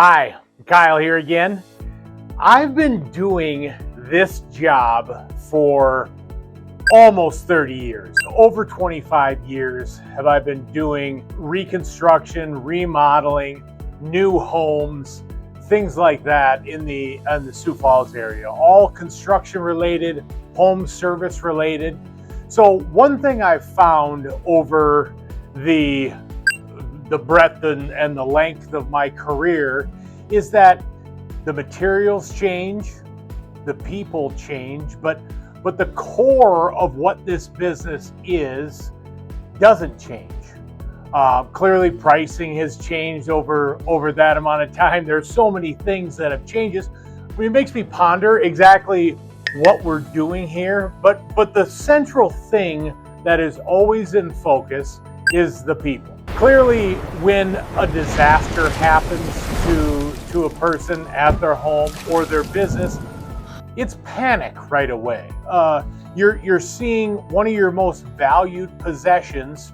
Hi, Kyle here again. I've been doing this job for almost 30 years. Over 25 years have I been doing reconstruction, remodeling, new homes, things like that in the Sioux Falls area. All construction related, home service related. So one thing I've found over the breadth and the length of my career is that the materials change, the people change, but the core of what this business is doesn't change. Clearly pricing has changed over that amount of time. There's so many things that have changed. It makes me ponder exactly what we're doing here, but the central thing that is always in focus is the people. Clearly, when a disaster happens to a person at their home or their business, it's panic right away. You're seeing one of your most valued possessions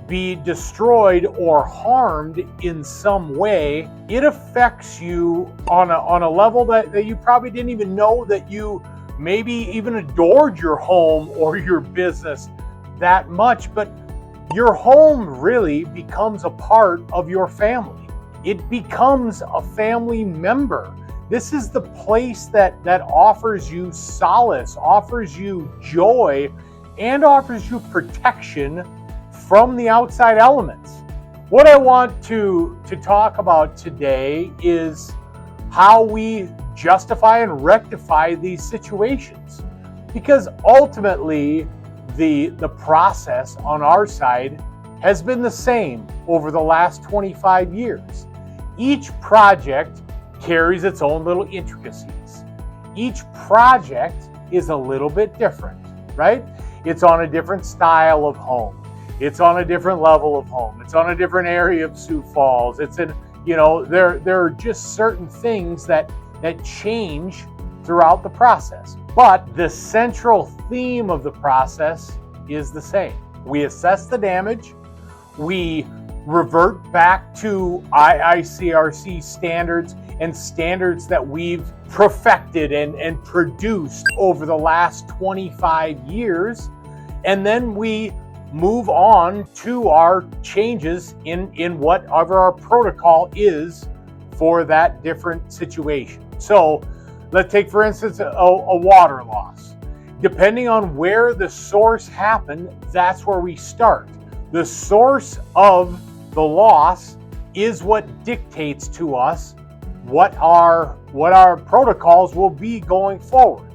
be destroyed or harmed in some way. It affects you on a level that you probably didn't even know that you maybe even adored your home or your business that much, but your home really becomes a part of your family. It becomes a family member. This is the place that offers you solace, offers you joy, and offers you protection from the outside elements. What I want to talk about today is how we justify and rectify these situations. Because ultimately, the process on our side has been the same over the last 25 years. Each project carries its own little intricacies. Each project is a little bit different, right? It's on a different style of home. It's on a different level of home. It's on a different area of Sioux Falls. It's in, there are just certain things that change throughout the process. But the central theme of the process is the same. We assess the damage. We revert back to IICRC standards and standards that we've perfected and produced over the last 25 years. And then we move on to our changes in whatever our protocol is for that different situation. So let's take, for instance, a water loss. Depending on where the source happened, that's where we start. The source of the loss is what dictates to us what our protocols will be going forward.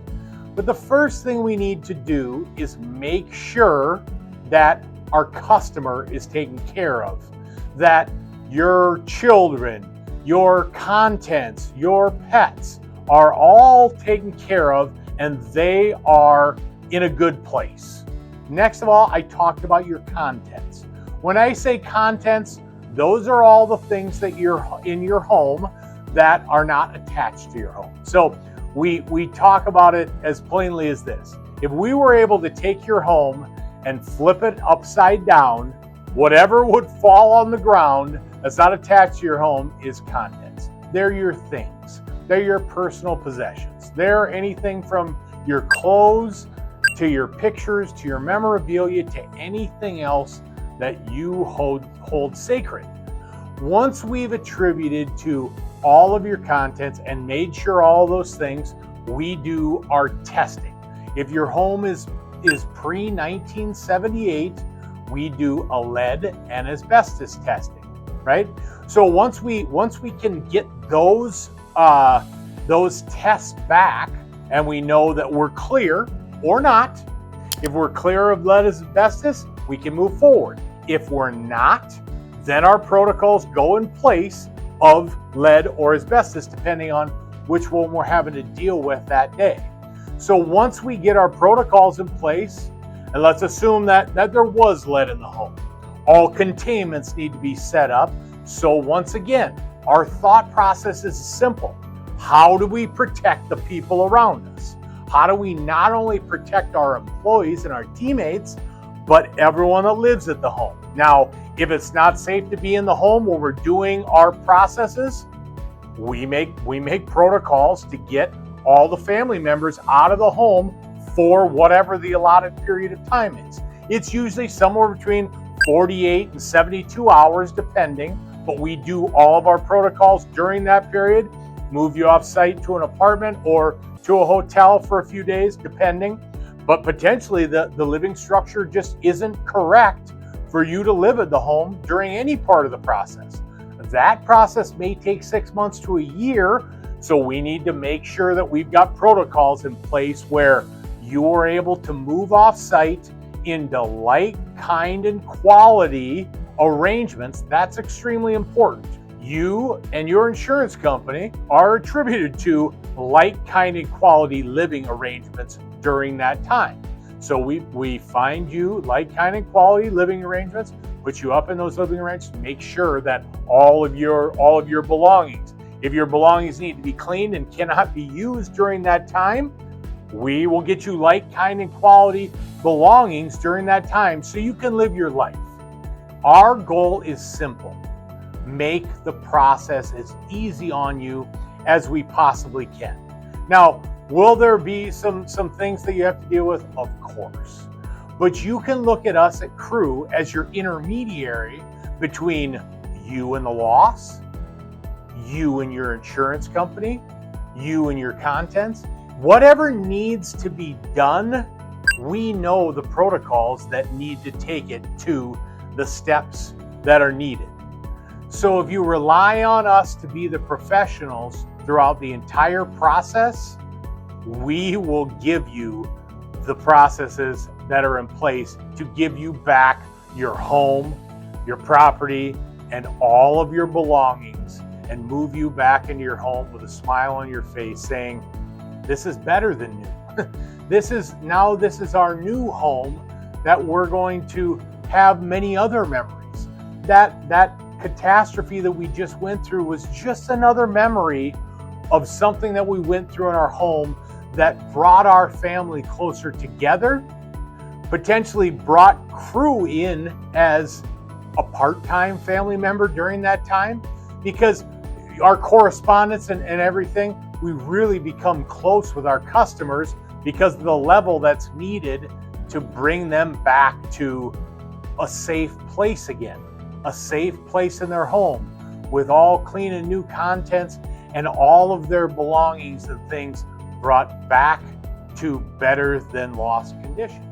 But the first thing we need to do is make sure that our customer is taken care of, that your children, your contents, your pets are all taken care of and they are in a good place. Next of all, I talked about your contents. When I say contents, those are all the things that you're in your home that are not attached to your home. So we talk about it as plainly as this. If we were able to take your home and flip it upside down, whatever would fall on the ground that's not attached to your home is contents. They're your things. They're your personal possessions. They're anything from your clothes to your pictures to your memorabilia to anything else that you hold sacred. Once we've attributed to all of your contents and made sure all those things, we do our testing. If your home is pre-1978, we do a lead and asbestos testing, right? So once we can get those tests back and we know that we're clear or not, if we're clear of lead asbestos, we can move forward. If we're not, then our protocols go in place of lead or asbestos, depending on which one we're having to deal with that day. So once we get our protocols in place, and let's assume that there was lead in the home, all containments need to be set up. So once again, our thought process is simple. How do we protect the people around us? How do we not only protect our employees and our teammates, but everyone that lives at the home? Now, if it's not safe to be in the home when we're doing our processes, we make protocols to get all the family members out of the home for whatever the allotted period of time is. It's usually somewhere between 48 and 72 hours depending, but we do all of our protocols during that period, move you off site to an apartment or to a hotel for a few days depending, but potentially the living structure just isn't correct for you to live at the home during any part of the process. That process may take 6 months to a year, so we need to make sure that we've got protocols in place where you are able to move off site into like, kind, and quality arrangements. That's extremely important. You and your insurance company are attributed to like, kind, and quality living arrangements during that time. So we find you like, kind, and quality living arrangements, put you up in those living arrangements, make sure that all of your belongings, if your belongings need to be cleaned and cannot be used during that time, we will get you like, kind, and quality belongings during that time so you can live your life. Our goal is simple. Make the process as easy on you as we possibly can. Now, will there be some things that you have to deal with? Of course. But you can look at us at Crew as your intermediary between you and the loss, you and your insurance company, you and your contents. Whatever needs to be done, we know the protocols that need to take it to the steps that are needed. So if you rely on us to be the professionals throughout the entire process, we will give you the processes that are in place to give you back your home, your property, and all of your belongings, and move you back into your home with a smile on your face saying, this is better than new. This is our new home that we're going to have many other memories. That catastrophe that we just went through was just another memory of something that we went through in our home that brought our family closer together, potentially brought Crew in as a part-time family member during that time, because our correspondence and everything, we really become close with our customers because of the level that's needed to bring them back to a safe place again, a safe place in their home with all clean and new contents and all of their belongings and things brought back to better than lost condition.